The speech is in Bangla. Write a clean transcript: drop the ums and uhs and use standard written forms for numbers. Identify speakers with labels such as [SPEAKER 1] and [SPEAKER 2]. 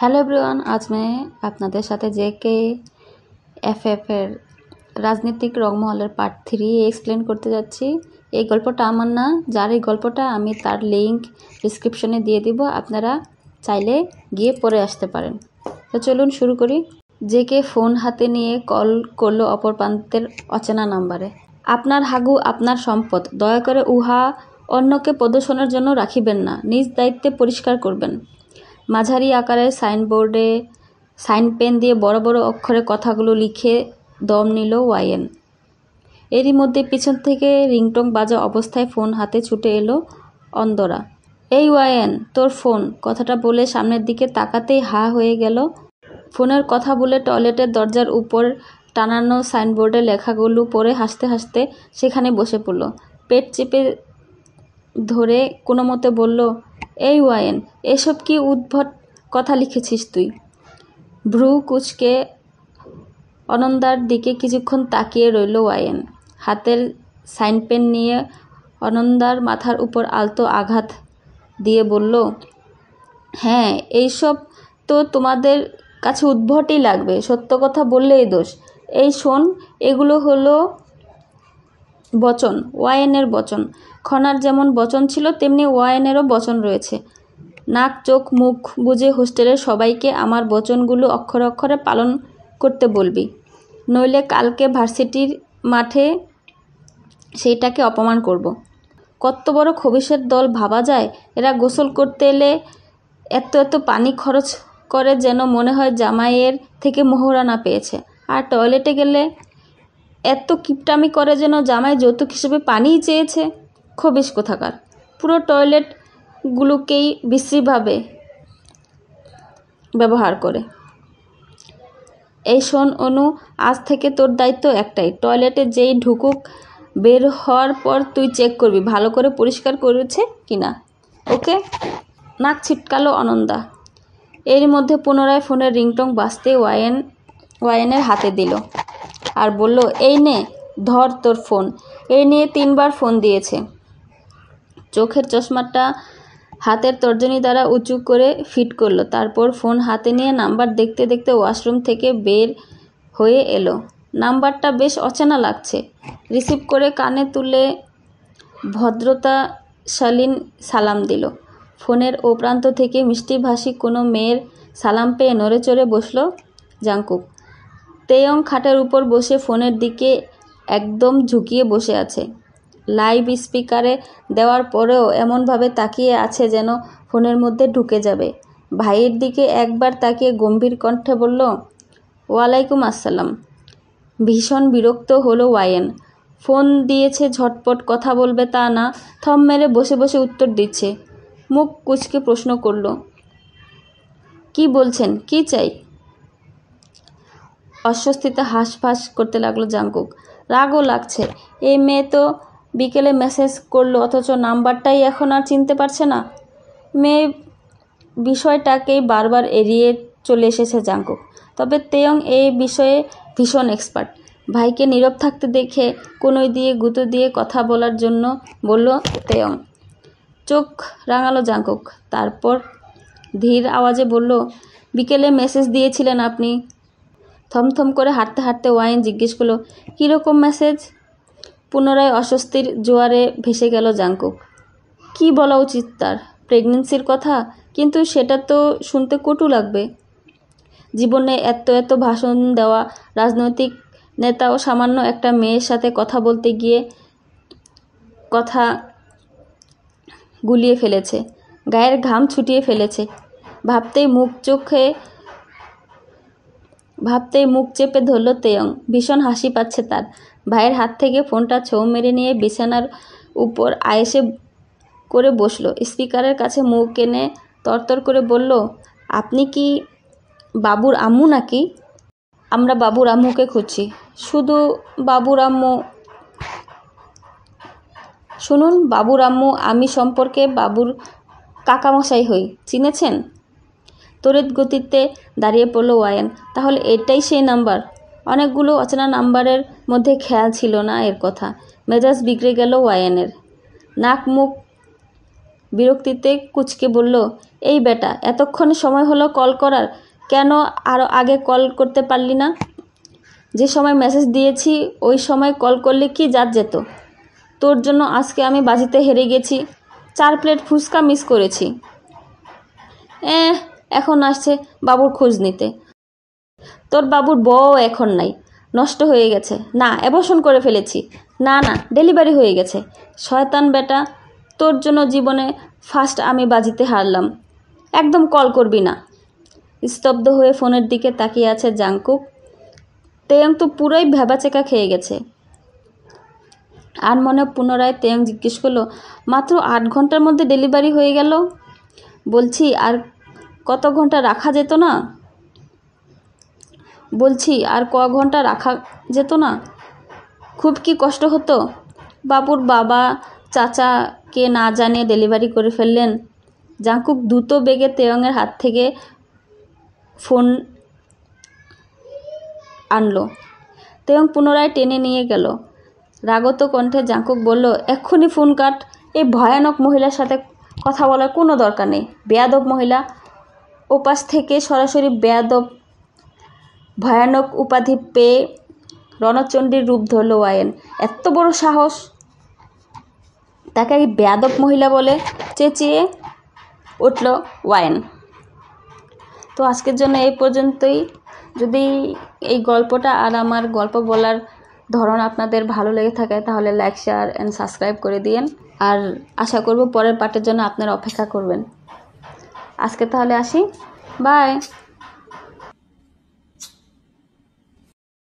[SPEAKER 1] हेलो एवरीवन, आज मैं আপনাদের সাথে জেকে এফএফের রাজনৈতিক রংমহলের পার্ট 3 এক্সপ্লেন করতে যাচ্ছি। এই গল্পটা আমার না, যার এই গল্পটা আমি তার লিংক ডেসক্রিপশনে দিয়ে দিব, আপনারা চাইলে গিয়ে পড়ে আসতে পারেন। তো চলুন শুরু করি। জেকে ফোন হাতে নিয়ে কল করলো অপর প্রান্তের অচেনা নাম্বারে। আপনার হাগু আপনার সম্পদ, দয়া করে উহা অন্যকে প্রদর্শনের জন্য রাখিবেন না, নিজ দায়িত্বে পরিষ্কার করবেন। মাঝারি আকারের সাইনবোর্ডে সাইন পেন দিয়ে বড় বড় অক্ষরে কথাগুলো লিখে দম নিল ওয়াইন। এরই মধ্যে পিছন থেকে রিংটং বাজা অবস্থায় ফোন হাতে ছুটে এলো অন্দরা। এই ওয়াইন, তোর ফোন, কথাটা বলে সামনের দিকে তাকাতেই হা হয়ে গেল। ফোনের কথা বলে টয়লেটের দরজার উপর টানানো সাইনবোর্ডে লেখাগুলো পড়ে হাসতে হাসতে সেখানে বসে পড়ল। পেট চেপে ধরে কোনো মতে বলল, এই ওয়াইন, এসব কি উদ্ভট কথা লিখেছিস তুই? ভ্রু কুচকে অনন্দার দিকে কিছুক্ষণ তাকিয়ে রইল ওয়াইন। হাতের সাইন পেন নিয়ে অনন্দার মাথার উপর আলতো আঘাত দিয়ে বলল, হ্যাঁ, এইসব তো তোমাদের কাছে উদ্ভটই লাগবে, সত্য কথা বললেই দোষ। এই শোন, এগুলো হলো বচন, ওয়াইনের বচন। খনার যেমন বচন ছিল তেমনি ওয়াইনেরও বচন রয়েছে। নাক চোখ মুখ বুজে হোস্টেলের সবাইকে আমার বচনগুলো অক্ষরে অক্ষরে পালন করতে বলবি, নইলে কালকে ভার্সিটির মাঠে সেইটাকে অপমান করব। কত বড় খবিশের দল ভাবা যায়। এরা গোসল করতে এলে এত এত পানি খরচ করে যেন মনে হয় জামাইয়ের থেকে মোহরানা পেয়েছে, আর টয়লেটে গেলে এত কিপটামি করে যেন জামাই যৌতুক হিসেবে পানিই চেয়েছে। খবিশ কোথাকার, পুরো টয়লেটগুলোকেই বিশ্রীভাবে ব্যবহার করে। এই শোন অনু, আজ থেকে তোর দায়িত্ব একটাই, টয়লেটে যেই ঢুকুক বের হওয়ার পর তুই চেক করবি ভালো করে পরিষ্কার করেছে কিনা, ওকে? নাক ছিটকালো অনন্দা। এর মধ্যে পুনরায় ফোনের রিংটং বাজতে ওয়াইনের হাতে দিল আর বলল, এই নে, ধর তোর ফোন। এই নিয়ে 3 বার ফোন দিয়েছে। চোখের চশমাটা হাতের তর্জনী দ্বারা উঁচু করে ফিট করলো, তারপর ফোন হাতে নিয়ে নাম্বার দেখতে দেখতে ওয়াশরুম থেকে বের হয়ে এলো। নাম্বারটা বেশ অচেনা লাগছে। রিসিভ করে কানে তুলে ভদ্রতাশালীন সালাম দিল। ফোনের ও প্রান্ত থেকে মিষ্টিভাষী কোনো মেয়ের সালাম পেয়ে নড়ে চড়ে বসল জাংকুক। তেয়ং খাটের উপর বসে ফোনের দিকে একদম ঝুঁকিয়ে বসে আছে। লাইভ স্পিকারে দেওয়ার পরেও এমনভাবে তাকিয়ে আছে যেন ফোনের মধ্যে ঢুকে যাবে। ভাইয়ের দিকে একবার তাকিয়ে গম্ভীর কণ্ঠে বলল, ওয়ালাইকুম আসসালাম। ভীষণ বিরক্ত হলো ওয়াইন। ফোন দিয়েছে ঝটপট কথা বলবে তা না, থম মেরে বসে বসে উত্তর দিচ্ছে। মুখ কুঁচকে প্রশ্ন করল, কি বলছেন, কি চাই? অস্বস্তিতে হাঁসফাঁস করতে লাগলো জাংকুক। রাগও লাগছে। এই মেয়ে তো বিকেলে মেসেজ করলো অথচ নাম্বারটাই এখন আর চিনতে পারছে না। মেয়ে বিষয়টাকেই বারবার এড়িয়ে চলে এসেছে জাংকুক। তবে তেয়ং এই বিষয়ে ভীষণ এক্সপার্ট। ভাইকে নীরব থাকতে দেখে কোনোই দিয়ে গুঁতো দিয়ে কথা বলার জন্য বলল তেয়ং। চোখ রাঙালো জাংকুক, তারপর ধীর আওয়াজে বলল, বিকেলে মেসেজ দিয়েছিলেন আপনি? থমথম করে হাঁটতে হাঁটতে ওয়াইন জিজ্ঞেস করলো, কীরকম মেসেজ? পুনরায় অস্বস্তির জোয়ারে ভেসে গেল জাংকুক। কি বলা উচিত তার? প্রেগনেন্সির কথা? কিন্তু সেটা তো শুনতে কটু লাগবে। জীবনে এত এত ভাষণ দেওয়া রাজনৈতিক নেতাও সামান্য একটা মেয়ের সাথে কথা বলতে গিয়ে কথা গুলিয়ে ফেলেছে, গায়ের ঘাম ছুটিয়ে ফেলেছে। ভাবতেই মুখ চেপে ধরল তেয়ং। ভীষণ হাসি পাচ্ছে তার। ভাইয়ের হাত থেকে ফোনটা ছৌ মেরে নিয়ে বিছানার উপর আয়েসে করে বসলো। স্পিকারের কাছে মুখ এনে তরতর করে বলল, আপনি কি বাবুর আম্মু নাকি? আমরা বাবুর আম্মুকে খুঁজছি। শুধু বাবুর আম্মু? শুনুন, বাবুর আম্মু আমি সম্পর্কে বাবুর কাকামশাই হই, চিনেছেন? তড়িৎ গতিতে দাঁড়িয়ে পড়ল ওয়াইন। তাহলে এটাই সেই নাম্বার? অনেকগুলো অচেনা নাম্বারের মধ্যে খেয়াল ছিল না এর কথা। মেজাজ বিগড়ে গেল ওয়াইনের। নাক মুখ বিরক্তিতে কুচকে বলল, এই বেটা, এতক্ষণ সময় হলো কল করার, কেন আরও আগে কল করতে পারলি না? যে সময় মেসেজ দিয়েছি ওই সময় কল করলে কি জাত যেত? তোর জন্য আজকে আমি বাজিতে হেরে গেছি, 4 প্লেট ফুচকা মিস করেছি। এখন আসছে বাবুর খোঁজ নিতে। তোর বাবুর বউ এখন নাই, নষ্ট হয়ে গেছে। না, অ্যাবর্শন করে ফেলেছি। না, ডেলিভারি হয়ে গেছে। শয়তান বেটা, তোর জন্য জীবনে ফার্স্ট আমি বাজিতে হারলাম। একদম কল করবি না। স্তব্ধ হয়ে ফোনের দিকে তাকিয়ে আছে জাংকুক। তেয়ং তো পুরোই ভেবাচেকা খেয়ে গেছে। আর মনে পুনরায় তেয়ং জিজ্ঞেস করলো, মাত্র 8 ঘন্টার মধ্যে ডেলিভারি হয়ে গেল? বলছি আর কত ঘন্টা রাখা যেত না? খুব কি কষ্ট হতো? বাবুর বাবা চাচাকে না জানিয়ে ডেলিভারি করে ফেললেন। জাংকুক দ্রুত বেগে তেয়ংয়ের হাত থেকে ফোন আনলো। তেয়ং পুনরায় টেনে নিয়ে গেল। রাগত কণ্ঠে জাংকুক বলল, এক্ষুনি ফোন কাট। এই ভয়ানক মহিলার সাথে কথা বলার কোনো দরকার নেই। বেয়াদব মহিলা। ওপাশ থেকে সরাসরি বেয়াদব ভয়ানক উপাধি পেয়ে রণচণ্ডীর রূপ ধরল ওয়ায়েন। এত বড় সাহস! তাকে বেয়াদব মহিলা বলে চেঁচিয়ে উঠল ওয়ায়েন। তো আজকের জন্য এই পর্যন্তই। যদি এই গল্পটা আর আমার গল্প বলার ধরন আপনাদের ভালো লেগে থাকে তাহলে লাইক, শেয়ার অ্যান্ড সাবস্ক্রাইব করে দিয়েন। আর আশা করব পরের পার্টের জন্য আপনারা অপেক্ষা করবেন। আজকে তাহলে আসি, বাই।